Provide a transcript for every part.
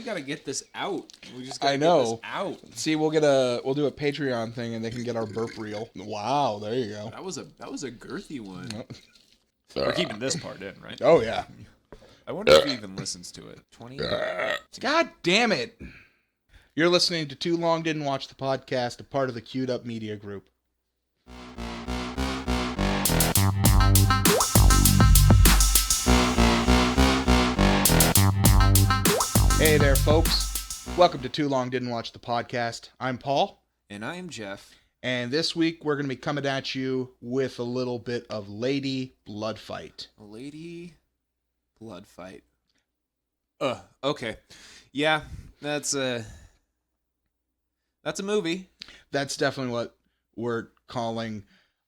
we gotta get this out. We just gotta I know. get this out. See, we'll do a Patreon thing, and they can get our burp reel. Wow, there you go. That was a girthy one. We're keeping this part in, right? Oh yeah. I wonder if he even listens to it. 20. God damn it! You're listening to Too Long Didn't Watch the Podcast, a part of the Queued Up Media Group. Hey there, folks. Welcome to Too Long Didn't Watch the Podcast. I'm Paul. And I am Geoff. And this week, we're going to be coming at you with a little bit of Lady Blood Fight. A Lady Blood Fight. Okay. Yeah, that's a movie. That's definitely what we're calling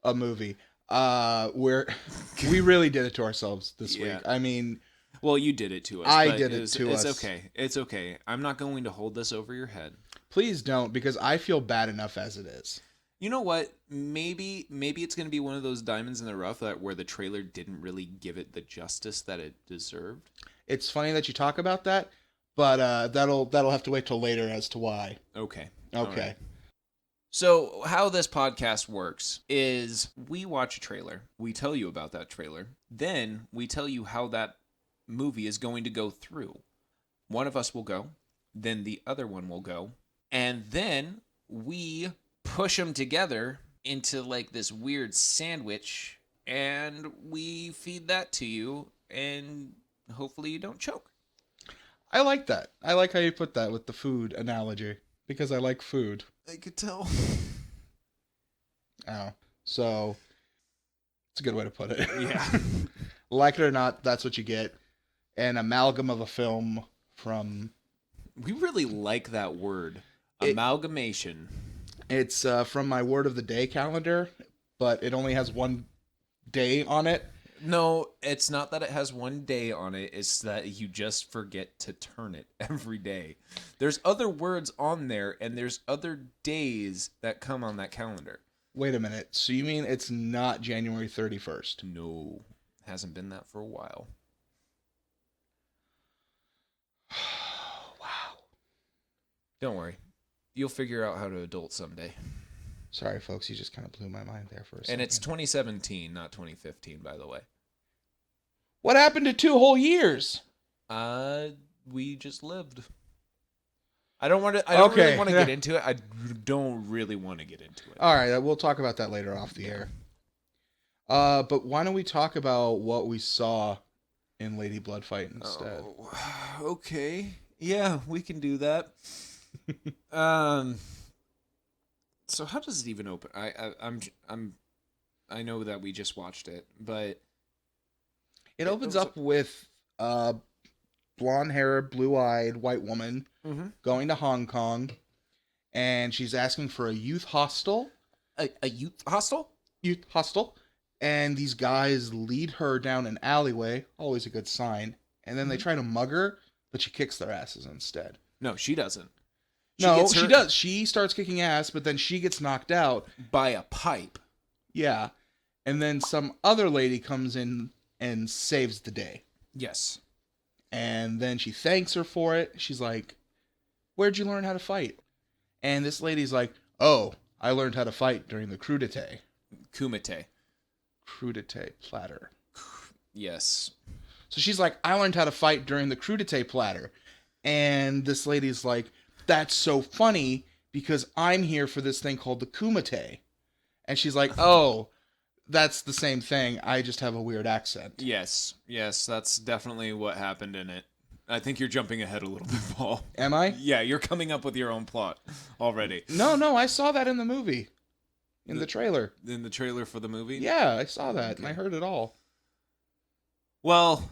a movie. We really did it to ourselves this week. I mean... Well, you did it to us. I did it to us. It's okay. It's okay. I'm not going to hold this over your head. Please don't, because I feel bad enough as it is. You know what? Maybe it's going to be one of those diamonds in the rough where the trailer didn't really give it the justice that it deserved. It's funny that you talk about that, but that'll have to wait till later as to why. Okay. Okay. So how this podcast works is we watch a trailer. We tell you about that trailer. Then we tell you how that movie is going to go through. One of us will go, then the other one will go, and then we push them together into like this weird sandwich, and we feed that to you, and hopefully you don't choke. I like that. I like how you put that with the food analogy, because I like food. I could tell. Oh, so it's a good way to put it. Yeah. Like it or not, that's what you get. An amalgam of a film from... We really like that word. Amalgamation. It's from my Word of the Day calendar, but it only has one day on it. No, it's not that it has one day on it. It's that you just forget to turn it every day. There's other words on there, and there's other days that come on that calendar. Wait a minute. So you mean it's not January 31st? No. Hasn't been that for a while. Wow. Don't worry. You'll figure out how to adult someday. Sorry, folks. You just kind of blew my mind there for a second. And it's 2017, not 2015, by the way. What happened to 2 whole years? We just lived. I don't really want to get into it. I don't really want to get into it. All right, we'll talk about that later off the air. But why don't we talk about what we saw in Lady Blood Fight instead? Oh, okay. Yeah, we can do that. So how does it even open? I know that we just watched it, but it opens up with blonde-haired, blue-eyed white woman going to Hong Kong, and she's asking for a youth hostel. A youth hostel? Youth hostel. And these guys lead her down an alleyway, always a good sign, and then they try to mug her, but she kicks their asses instead. No, she doesn't. She does. She starts kicking ass, but then she gets knocked out. By a pipe. Yeah. And then some other lady comes in and saves the day. Yes. And then she thanks her for it. She's like, "Where'd you learn how to fight?" And this lady's like, "Oh, I learned how to fight during the crudité." Kumite. Crudité platter. Yes. So she's like, "I learned how to fight during the crudité platter." And this lady's like, "That's so funny because I'm here for this thing called the kumite." And she's like, "Oh, that's the same thing. I just have a weird accent." Yes, that's definitely what happened in it. I think you're jumping ahead a little bit, Paul. Am I? Yeah, you're coming up with your own plot already. No, I saw that in the movie. In the trailer. In the trailer for the movie? Yeah, I saw that, and I heard it all. Well,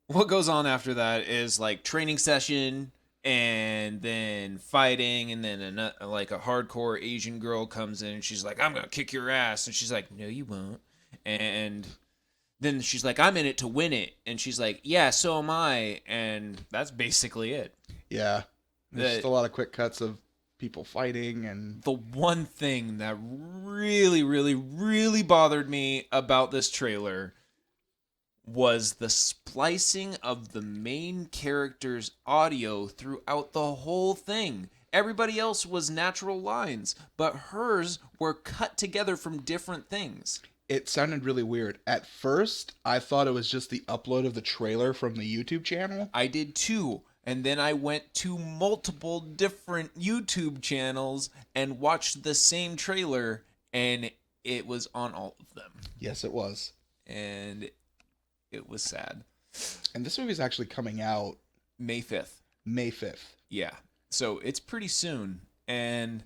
what goes on after that is like training session, and then fighting, and then a hardcore Asian girl comes in, and she's like, "I'm gonna kick your ass," and she's like, "No, you won't." And then she's like, "I'm in it to win it," and she's like, "Yeah, so am I," and that's basically it. Yeah, there's just a lot of quick cuts of people fighting, and the one thing that really, really, really bothered me about this trailer was the splicing of the main character's audio throughout the whole thing. Everybody else was natural lines, but hers were cut together from different things. It sounded really weird. At first, I thought it was just the upload of the trailer from the YouTube channel. I did too. And then I went to multiple different YouTube channels and watched the same trailer, and it was on all of them. Yes, it was. And it was sad. And this movie is actually coming out May 5th. May 5th. Yeah. So it's pretty soon. And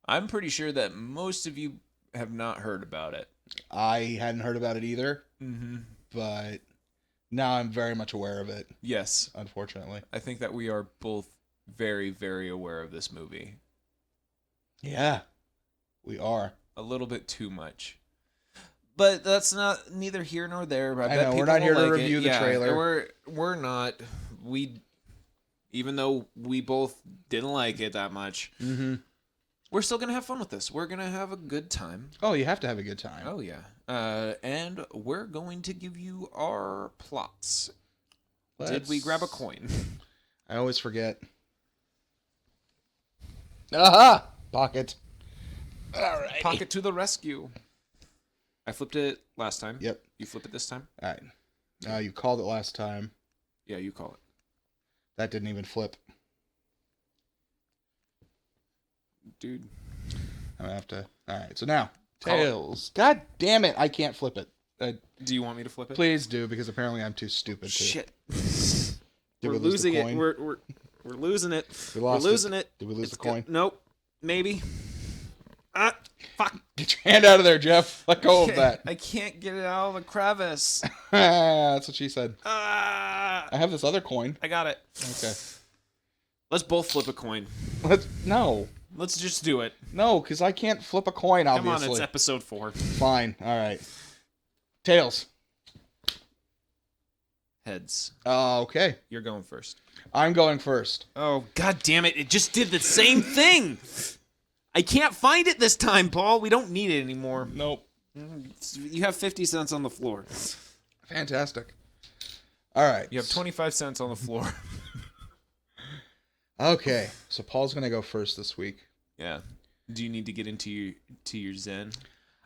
I'm pretty sure that most of you have not heard about it. I hadn't heard about it either. Mm-hmm. But now I'm very much aware of it. Yes. Unfortunately. I think that we are both very, very aware of this movie. Yeah. We are. A little bit too much. But that's neither here nor there. I know, we're not here to review the trailer. We're not. Even though we both didn't like it that much, we're still going to have fun with this. We're going to have a good time. Oh, you have to have a good time. Oh, yeah. And we're going to give you our plots. Did we grab a coin? I always forget. Aha! Pocket. All right. Pocket to the rescue. I flipped it last time. Yep. You flip it this time? All right. You called it last time. Yeah, you call it. That didn't even flip. Dude. I'm going to have to... All right. So now, Tails. God damn it. I can't flip it. Do you want me to flip it? Please do, because apparently I'm too stupid to. Shit. Did We're we lose the losing it. coin? We're losing it. We're losing it. Did we lose the coin? Nope. Maybe. Ah, fuck. Get your hand out of there, Jeff. Let go of that. I can't get it out of the crevice. That's what she said. I I have this other coin. got it. Okay. Let's both flip a coin. No. Let's just do it. No, because I can't flip a coin, obviously. Come on, it's episode 4. Fine. All right. Tails. Heads. Okay. You're going first. I'm going first. Oh, god damn it. It just did the same thing. I can't find it this time, Paul. We don't need it anymore. Nope. You have 50 cents on the floor. Fantastic. All right. You have 25 cents on the floor. Okay. So Paul's going to go first this week. Yeah. Do you need to get into your zen?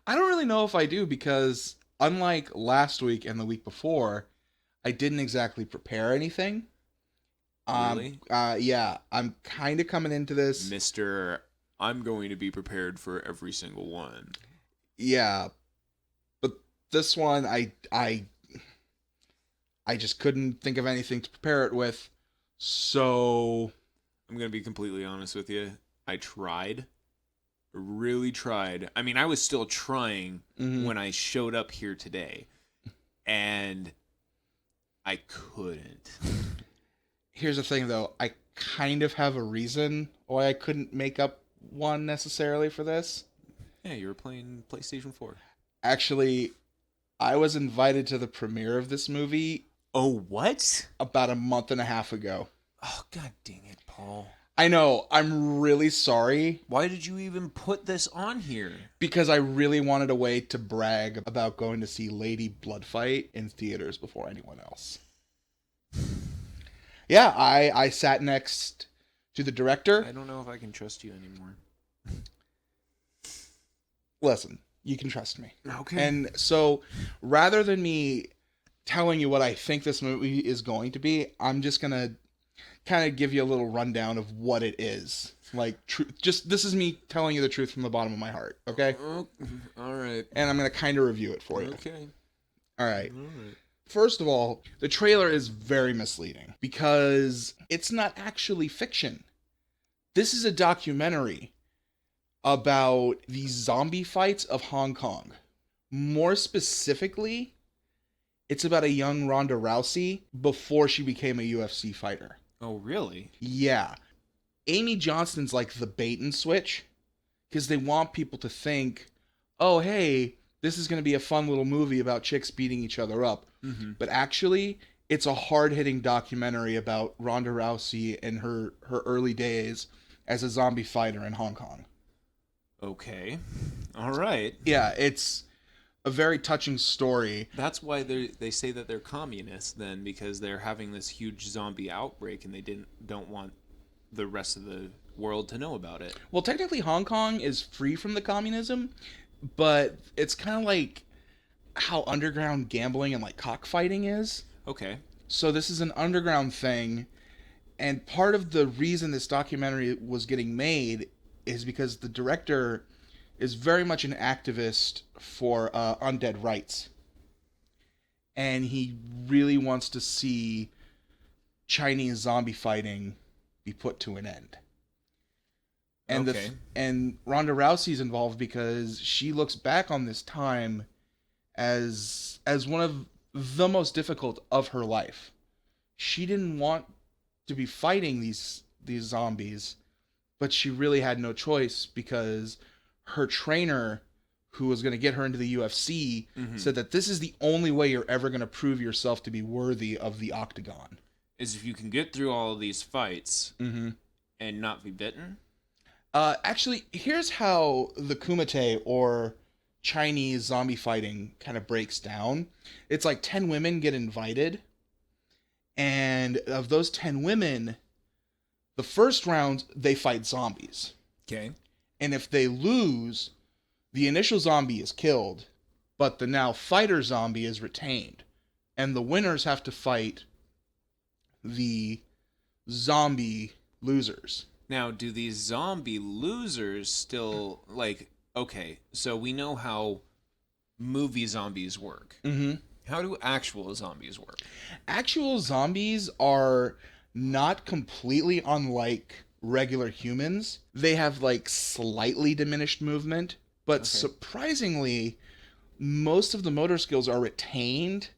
I don't really know if I do, because unlike last week and the week before, I didn't exactly prepare anything. Really? Yeah. I'm kind of coming into this. Mr. I'm going to be prepared for every single one. Yeah. But this one, I just couldn't think of anything to prepare it with. So I'm going to be completely honest with you. I tried. Really tried. I mean, I was still trying when I showed up here today. And I couldn't. Here's the thing, though. I kind of have a reason why I couldn't make up one necessarily for this. Yeah, you were playing PlayStation 4. Actually, I was invited to the premiere of this movie. Oh, what? About a month and a half ago. Oh, god dang it, Paul. I know. I'm really sorry. Why did you even put this on here? Because I really wanted a way to brag about going to see Lady Bloodfight in theaters before anyone else. Yeah, I sat next to the director. I don't know if I can trust you anymore. Listen, you can trust me. Okay. And so, rather than me telling you what I think this movie is going to be, I'm just going to kind of give you a little rundown of what it is. Like, just this is me telling you the truth from the bottom of my heart, okay? All right. And I'm going to kind of review it for you. Okay. All right. First of all, the trailer is very misleading because it's not actually fiction. This is a documentary about the zombie fights of Hong Kong. More specifically, it's about a young Ronda Rousey before she became a UFC fighter. Oh, really? Yeah. Amy Johnston's like the bait and switch because they want people to think, oh, hey, this is going to be a fun little movie about chicks beating each other up. Mm-hmm. But actually, it's a hard-hitting documentary about Ronda Rousey and her early days as a zombie fighter in Hong Kong. Okay. All right. Yeah, it's a very touching story. That's why they say that they're communists then, because they're having this huge zombie outbreak and they don't want the rest of the world to know about it. Well, technically Hong Kong is free from the communism, but it's kind of like how underground gambling and like cockfighting is. Okay. So this is an underground thing, and part of the reason this documentary was getting made is because the director is very much an activist for undead rights. And he really wants to see Chinese zombie fighting be put to an end. And okay. And Ronda Rousey's involved because she looks back on this time as one of the most difficult of her life. She didn't want to be fighting these zombies, but she really had no choice because her trainer, who was going to get her into the UFC, said that this is the only way you're ever going to prove yourself to be worthy of the octagon. Is if you can get through all of these fights and not be bitten? Actually, here's how the kumite, or Chinese zombie fighting, kind of breaks down. It's like 10 women get invited, and of those 10 women, the first round, they fight zombies. Okay. And if they lose, the initial zombie is killed, but the now fighter zombie is retained. And the winners have to fight the zombie losers. Now, do these zombie losers still, like, okay, so we know how movie zombies work. Mm-hmm. How do actual zombies work? Actual zombies are not completely unlike regular humans. They have like slightly diminished movement, but surprisingly, most of the motor skills are retained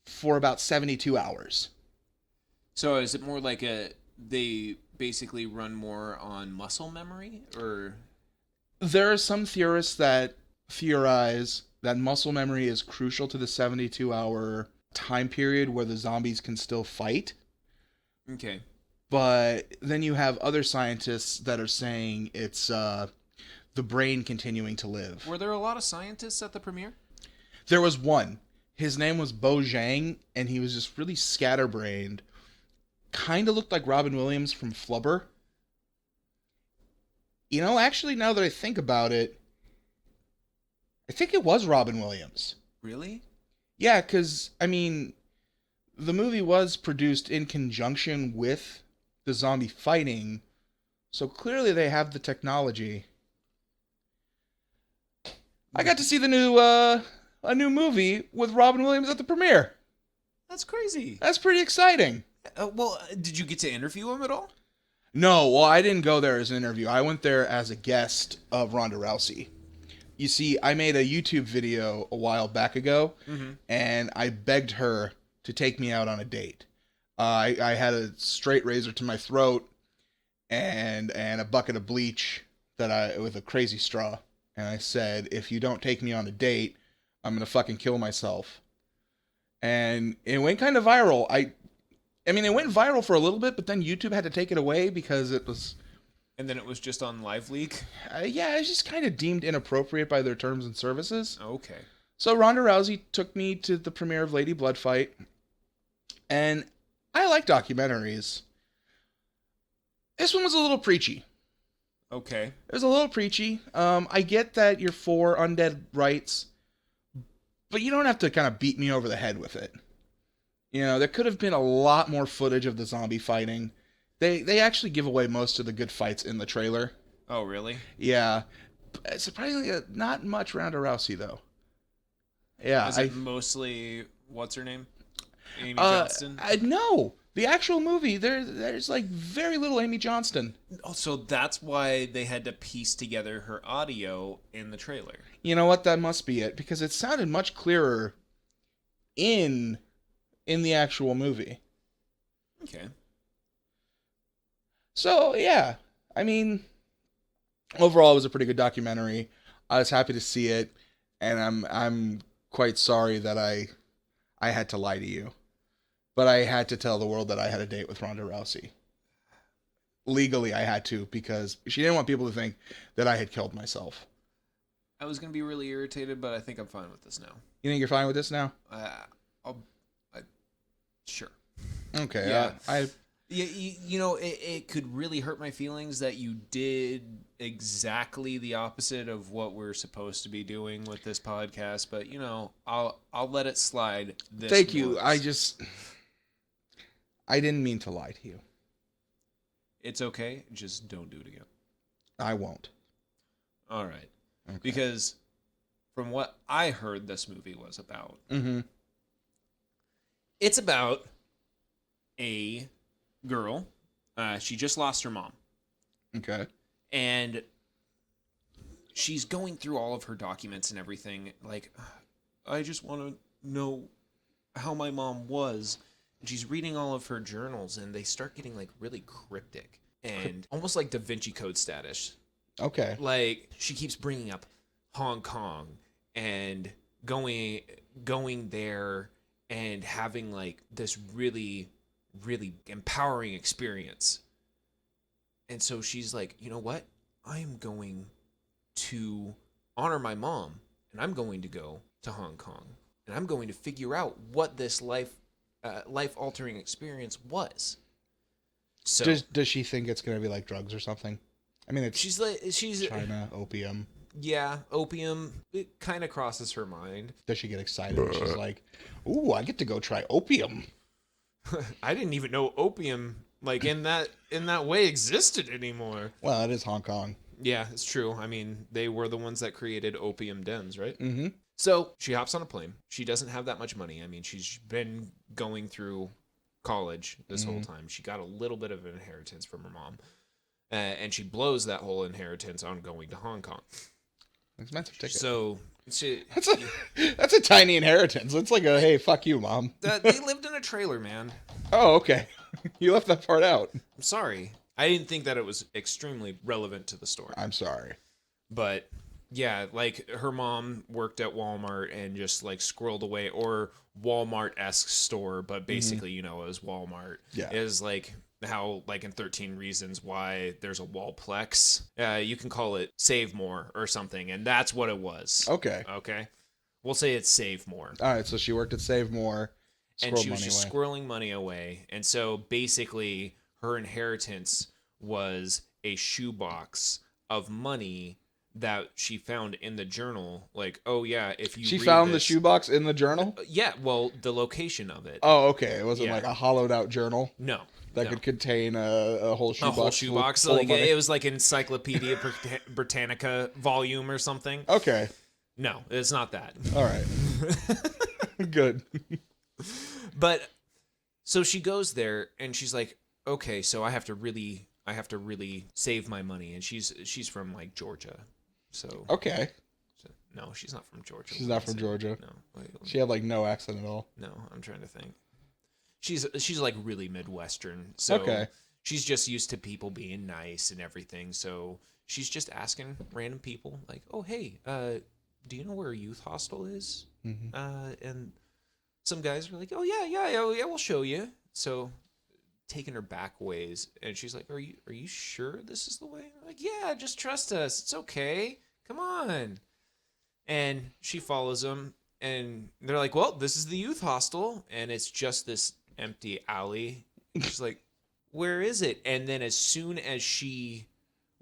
for about 72 hours. So is it more like they basically run more on muscle memory, or? There are some theorists that theorize that muscle memory is crucial to the 72-hour time period where the zombies can still fight. Okay. But then you have other scientists that are saying it's the brain continuing to live. Were there a lot of scientists at the premiere? There was one. His name was Bo Zhang, and he was just really scatterbrained. Kind of looked like Robin Williams from Flubber. You know, actually, now that I think about it, I think it was Robin Williams. Really? Yeah, because, I mean, the movie was produced in conjunction with the zombie fighting, so clearly they have the technology. I got to see a new movie with Robin Williams at the premiere. That's crazy. That's pretty exciting. Well, did you get to interview him at all? No, well, I didn't go there as an interview. I went there as a guest of Ronda Rousey. You see, I made a YouTube video a while back ago, and I begged her to take me out on a date. I had a straight razor to my throat and a bucket of bleach with a crazy straw. And I said, if you don't take me on a date, I'm going to fucking kill myself. And it went kind of viral. I mean, it went viral for a little bit, but then YouTube had to take it away because it was... And then it was just on Live Leak? Yeah, it's just kind of deemed inappropriate by their terms and services. Okay. So Ronda Rousey took me to the premiere of Lady Blood Fight. And I like documentaries. This one was a little preachy. Okay. It was a little preachy. I get that you're for undead rights, but you don't have to kind of beat me over the head with it. You know, there could have been a lot more footage of the zombie fighting. They actually give away most of the good fights in the trailer. Oh, really? Yeah. Surprisingly, not much Ronda Rousey, though. Yeah. Is it mostly, what's her name? Amy Johnston? No. The actual movie, there's like very little Amy Johnston. Oh, so that's why they had to piece together her audio in the trailer. You know what? That must be it, because it sounded much clearer in the actual movie. Okay. So, yeah. I mean, overall, it was a pretty good documentary. I was happy to see it, and I'm quite sorry that I had to lie to you. But I had to tell the world that I had a date with Ronda Rousey. Legally, I had to, because she didn't want people to think that I had killed myself. I was going to be really irritated, but I think I'm fine with this now. You think you're fine with this now? Sure. Okay. Yeah. It could really hurt my feelings that you did exactly the opposite of what we're supposed to be doing with this podcast, but I'll let it slide. Thank you. I didn't mean to lie to you. It's okay. Just don't do it again. I won't. All right. Okay. Because from what I heard this movie was about, it's about a girl. She just lost her mom. Okay. And she's going through all of her documents and everything. Like, I just want to know how my mom was. And she's reading all of her journals, and they start getting, like, really cryptic. And almost like Da Vinci Code status. Okay. Like, she keeps bringing up Hong Kong and going there and having, like, this really, really empowering experience. And so she's like, you know what? I am going to honor my mom, and I'm going to go to Hong Kong, and I'm going to figure out what this life-altering experience was. So does she think it's going to be like drugs or something? I mean, she's China, opium. Yeah, opium. It kind of crosses her mind. Does she get excited when she's like, "Ooh, I get to go try opium"? I didn't even know opium, like, in that way existed anymore. Well, it is Hong Kong. Yeah, it's true. I mean, they were the ones that created opium dens, right? Mm-hmm. So she hops on a plane. She doesn't have that much money. I mean, she's been going through college this whole time. She got a little bit of an inheritance from her mom. And she blows that whole inheritance on going to Hong Kong. Expensive ticket. So that's a tiny inheritance. It's like hey, fuck you, mom. They lived in a trailer, man. Oh, okay. You left that part out. I'm sorry. I didn't think that it was extremely relevant to the story. I'm sorry. But yeah, like, her mom worked at Walmart and just, like, squirreled away, or Walmart-esque store, but basically, it was Walmart. Yeah. It is like how, like, in 13 Reasons Why there's a Wallplex. You can call it Save More or something, and that's what it was. Okay. We'll say it's Save More. All right, so she worked at Save More, and she was just squirreling money away. And so basically her inheritance was a shoebox of money that she found in the journal. Like, oh yeah, if you found the shoebox in the journal? Yeah, well, the location of it. Oh, okay. It wasn't like a hollowed out journal? No. That could contain a whole shoebox. A whole shoebox. Full like, it was like Encyclopedia Britannica volume or something. Okay. No, it's not that. All right. Good. But so she goes there and she's like, okay, so I have to really save my money. And she's from, like, Georgia. So okay. No, she's not from Georgia. She's not from Georgia. No. She had, like, no accent at all. No, I'm trying to think. She's like really Midwestern. So okay. She's just used to people being nice and everything. So she's just asking random people, like, oh, hey, do you know where a youth hostel is? Mm-hmm. And some guys are like, oh yeah, we'll show you. So taking her back ways, and she's like, are you sure this is the way? I'm like, yeah, just trust us. It's okay. Come on. And she follows them, and they're like, well, this is the youth hostel, and it's just this empty alley. She's like, where is it? And then as soon as she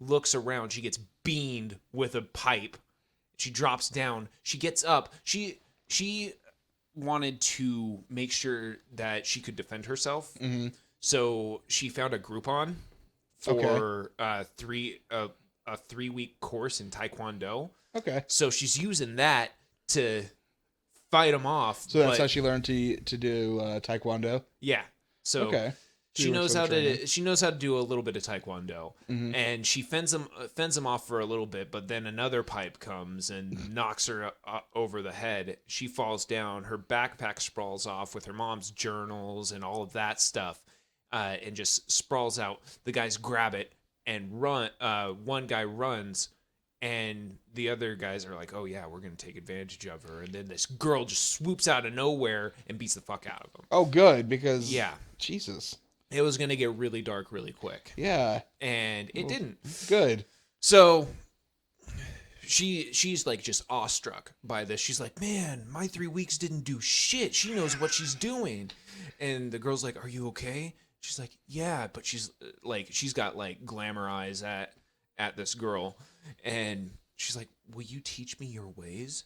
looks around, she gets beamed with a pipe. She drops down. She gets up. She wanted to make sure that she could defend herself. Mm-hmm. So she found a Groupon for a 3-week course in Taekwondo. Okay. So she's using that to fight them off. So that's how she learned to do Taekwondo? Yeah. So okay. She knows how to do a little bit of Taekwondo, and she fends them off for a little bit, but then another pipe comes and knocks her over the head. She falls down. Her backpack sprawls off with her mom's journals and all of that stuff, and just sprawls out. The guys grab it and run. One guy runs, and the other guys are like, "Oh yeah, we're gonna take advantage of her." And then this girl just swoops out of nowhere and beats the fuck out of them. Oh, good, because yeah, Jesus. It was going to get really dark really quick. Yeah. And it didn't. Good. So she's like just awestruck by this. She's like, man, my 3 weeks didn't do shit. She knows what she's doing. And the girl's like, are you okay? She's like, yeah, but she's got like glamour eyes at this girl. And she's like, will you teach me your ways?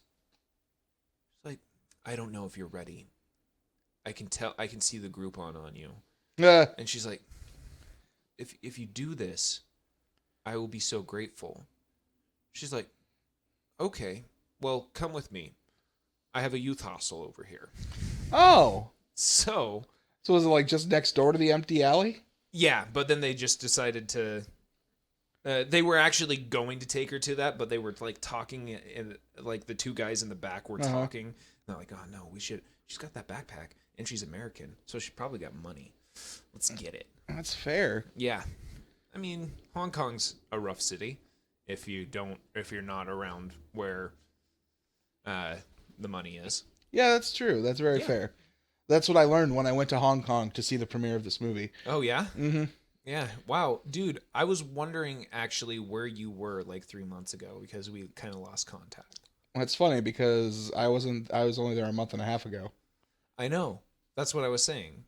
She's like, I don't know if you're ready. I can see the Groupon on you. And she's like, if you do this, I will be so grateful. She's like, okay, well, come with me. I have a youth hostel over here. Oh. So was it like just next door to the empty alley? Yeah, but then they just decided to... they were actually going to take her to that, but they were like talking, and like the two guys in the back were talking. And they're like, oh no, we should... She's got that backpack, and she's American, so she probably got money. Let's get it. That's fair. Yeah. I mean, Hong Kong's a rough city if you're not around where the money is. Yeah, that's true. That's very fair. That's what I learned when I went to Hong Kong to see the premiere of this movie. Oh, yeah? Mm-hmm. Yeah. Wow. Dude, I was wondering actually where you were like 3 months ago because we kind of lost contact. That's funny because I was only there a month and a half ago. I know. That's what I was saying.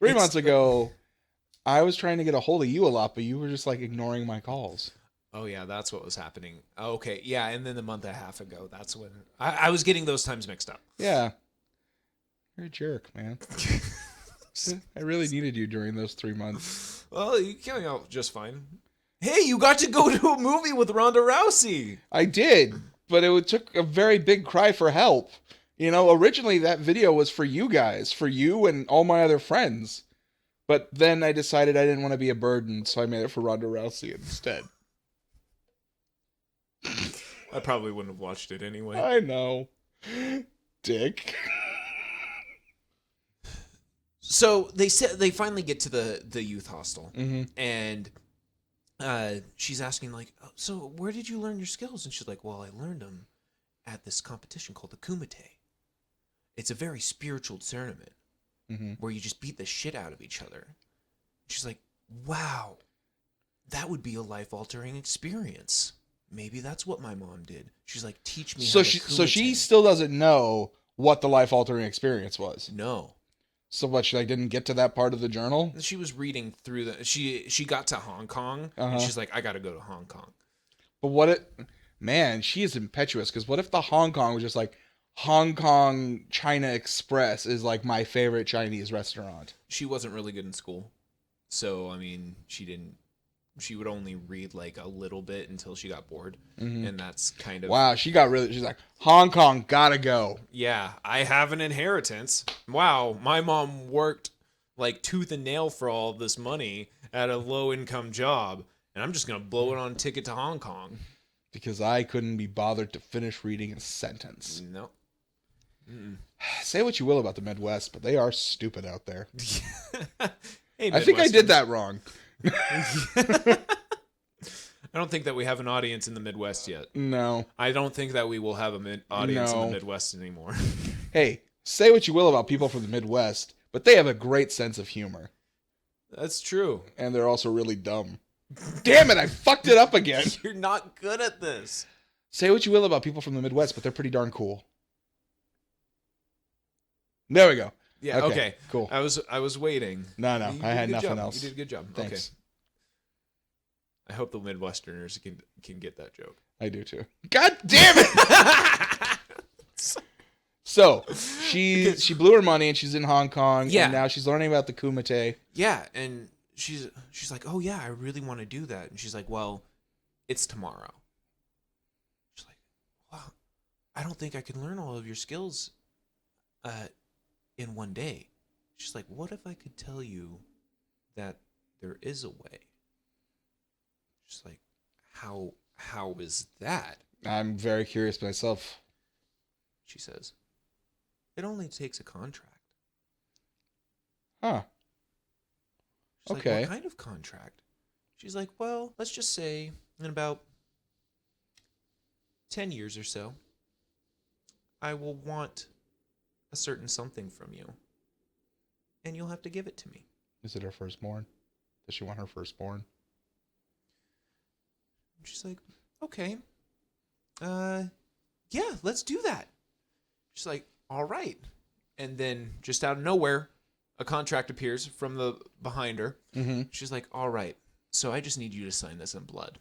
3 months ago, I was trying to get a hold of you a lot, but you were just like ignoring my calls. Oh, yeah, that's what was happening. Oh, okay, yeah, and then a month and a half ago, that's when... I was getting those times mixed up. Yeah. You're a jerk, man. I really needed you during those 3 months. Well, you came out just fine. Hey, you got to go to a movie with Ronda Rousey! I did, but it took a very big cry for help. You know, originally that video was for you guys, for you and all my other friends. But then I decided I didn't want to be a burden, so I made it for Ronda Rousey instead. I probably wouldn't have watched it anyway. I know. Dick. So they finally get to the youth hostel, Mm-hmm. and she's asking like, oh, so where did you learn your skills? And she's like, well, I learned them at this competition called the Kumite. It's a very spiritual tournament where you just beat the shit out of each other. She's like, wow, that would be a life-altering experience. Maybe that's what my mom did. She's like, teach me how to Kumite. So she still doesn't know what the life-altering experience was. No. So what, she like didn't get to that part of the journal? She was reading through she got to Hong Kong, and she's like, I gotta go to Hong Kong. But man, she is impetuous, because what if the Hong Kong was just like, Hong Kong China Express is like my favorite Chinese restaurant. She wasn't really good in school. So, I mean, she would only read like a little bit until she got bored. And that's kind of... Wow, she's like, Hong Kong, gotta go. Yeah, I have an inheritance. Wow, my mom worked like tooth and nail for all this money at a low-income job, and I'm just going to blow it on a ticket to Hong Kong. Because I couldn't be bothered to finish reading a sentence. No. Say what you will about the Midwest, but they are stupid out there. Hey, I think I did that wrong. I don't think that we have an audience in the Midwest yet. No. I don't think that we will have an audience in the Midwest anymore. Hey, say what you will about people from the Midwest, but they have a great sense of humor. That's true. And they're also really dumb. Damn it, I fucked it up again. You're not good at this. Say what you will about people from the Midwest, but they're pretty darn cool. There we go. Yeah, okay. Cool. I was waiting. No, I had nothing else. You did a good job. Thanks. Okay. I hope the Midwesterners can get that joke. I do too. God damn it! So, she blew her money and she's in Hong Kong, and now she's learning about the Kumite. Yeah, and she's like, "Oh yeah, I really want to do that." And she's like, "Well, it's tomorrow." She's like, "Wow, I don't think I can learn all of your skills in one day." She's like, "What if I could tell you that there is a way?" She's like, how is that? I'm very curious myself. She says, "It only takes a contract." Huh. She's Okay. like, "What kind of contract?" She's like, "Well, let's just say in about 10 years or so, I will want a certain something from you, and you'll have to give it to me." Is it her firstborn? Does she want her firstborn? She's like, okay, yeah, let's do that. She's like, all right. And then just out of nowhere, a contract appears from the behind her. Mm-hmm. She's like, all right, so I just need you to sign this in blood.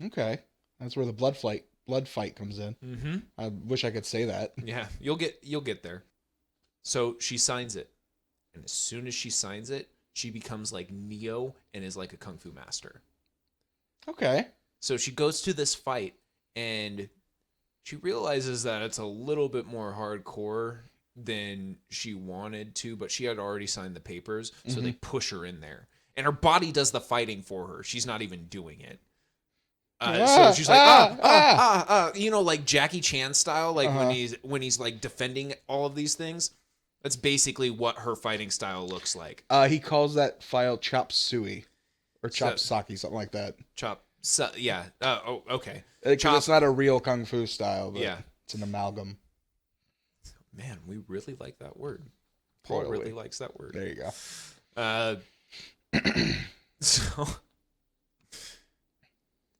Okay. That's where the blood fight comes in. Mm-hmm. I wish I could say that. Yeah, you'll get there. So she signs it. And as soon as she signs it, she becomes like Neo and is like a kung fu master. Okay. So she goes to this fight and she realizes that it's a little bit more hardcore than she wanted to, but she had already signed the papers, so they push her in there. And her body does the fighting for her. She's not even doing it. So she's like, you know, like Jackie Chan style, like when he's like defending all of these things. That's basically what her fighting style looks like. He calls that file chop suey or chop sake, something like that. Yeah. Okay. It's not a real kung fu style, but yeah, it's an amalgam. Man, we really like that word. Paul really likes that word. There you go. So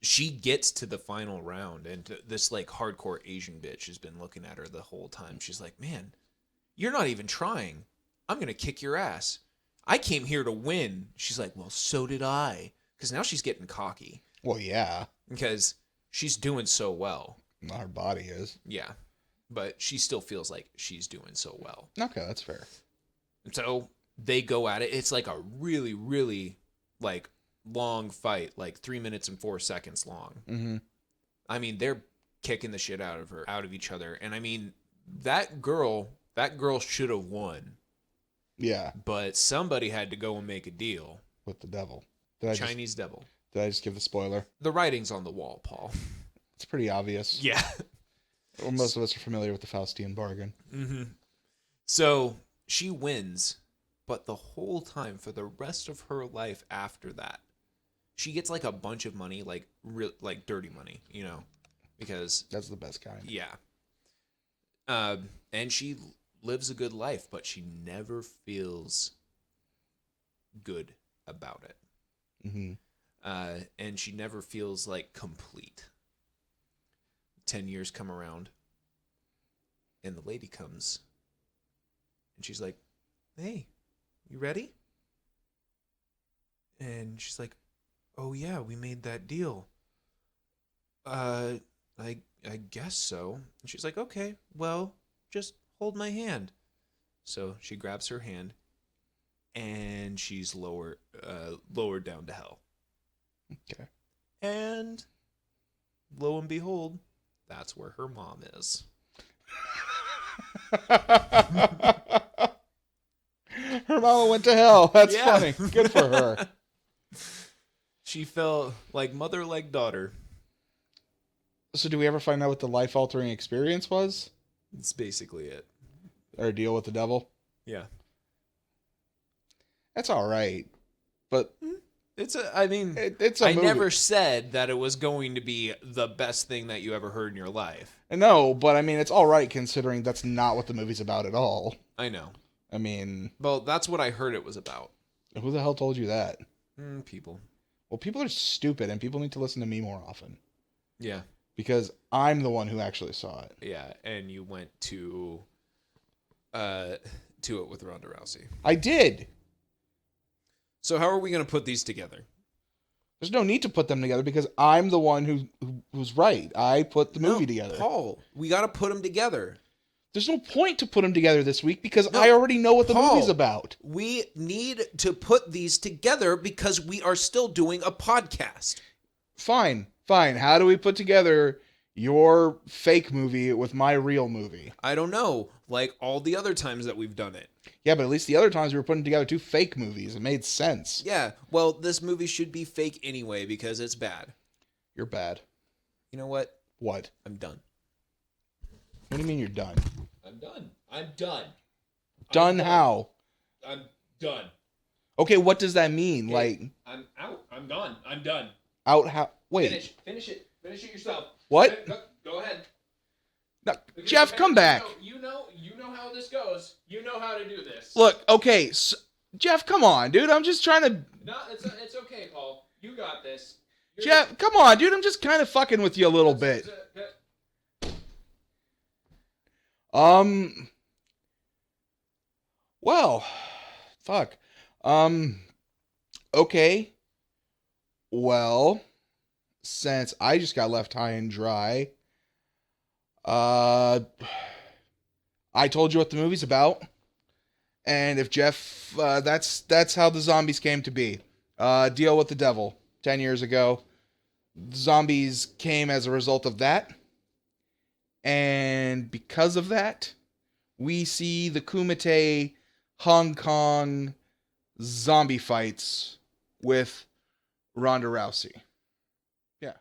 she gets to the final round, and this like hardcore Asian bitch has been looking at her the whole time. She's like, man, you're not even trying. I'm going to kick your ass. I came here to win. She's like, well, so did I. Because now she's getting cocky. Well, yeah. Because she's doing so well. Her body is. Yeah. But she still feels like she's doing so well. Okay, that's fair. So they go at it. It's like a really, really like long fight, like 3 minutes and 4 seconds long. Mm-hmm. I mean, they're kicking the shit out of each other. And I mean, that girl should have won. Yeah. But somebody had to go and make a deal. With the devil. Chinese devil. Did I just give the spoiler? The writing's on the wall, Paul. It's pretty obvious. Yeah. Well, most of us are familiar with the Faustian bargain. Mm-hmm. So she wins, but the whole time for the rest of her life after that, she gets like a bunch of money, like dirty money, you know, because that's the best kind. Yeah. And she lives a good life, but she never feels good about it. Mm-hmm. And she never feels like complete. 10 years come around, and the lady comes, and she's like, hey, you ready? And she's like, oh yeah, we made that deal. I guess so. And she's like, okay, well, just hold my hand. So she grabs her hand, and she's lowered down to hell. Okay. And lo and behold, that's where her mom is. Her mama went to hell. That's funny. Good for her. She felt like mother, like daughter. So do we ever find out what the life-altering experience was? That's basically it. Or deal with the devil? Yeah. That's all right. But it's a movie. I never said that it was going to be the best thing that you ever heard in your life. No, but I mean, it's all right considering that's not what the movie's about at all. I know. I mean... Well, that's what I heard it was about. Who the hell told you that? People. Well, people are stupid, and people need to listen to me more often. Yeah. Because I'm the one who actually saw it. Yeah, and you went to it with Ronda Rousey. I did. So how are we going to put these together? There's no need to put them together because I'm the one who's right. I put the movie together. Paul, we got to put them together. There's no point to put them together this week because I already know what the movie's about. We need to put these together because we are still doing a podcast. Fine. How do we put together your fake movie with my real movie? I don't know. Like all the other times that we've done it. Yeah, but at least the other times we were putting together two fake movies. It made sense. Yeah. Well, this movie should be fake anyway because it's bad. You're bad. You know what? What? I'm done. What do you mean you're done? I'm done. I'm done. Done how? I'm done. Okay, what does that mean? Okay, like I'm out. I'm gone. I'm done. Out how? Wait. Finish it. Finish it yourself. What? Go ahead. No, Geoff, come back. You know how this goes. You know how to do this. Look, okay, so, Geoff, come on, dude. I'm just trying to... No, it's okay, Paul. You got this. Geoff, come on, dude. I'm just kind of fucking with you a little bit. Well, fuck. Okay. Well, since I just got left high and dry, uh, I told you what the movie's about, and if Geoff, that's how the zombies came to be. Deal with the devil 10 years ago. Zombies came as a result of that, and because of that, we see the Kumite Hong Kong zombie fights with Ronda Rousey. Yeah.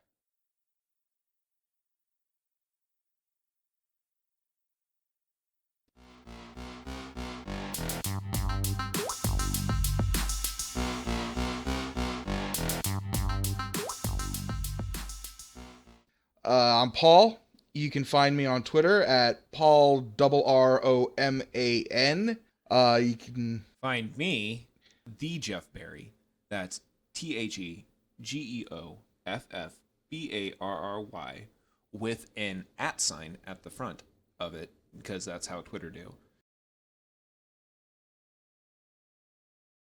I'm Paul. You can find me on Twitter at Paul Roman. You can. Find me, the Geoff Barry. That's TheGeoffBarry with an @ sign at the front of it, because that's how Twitter do.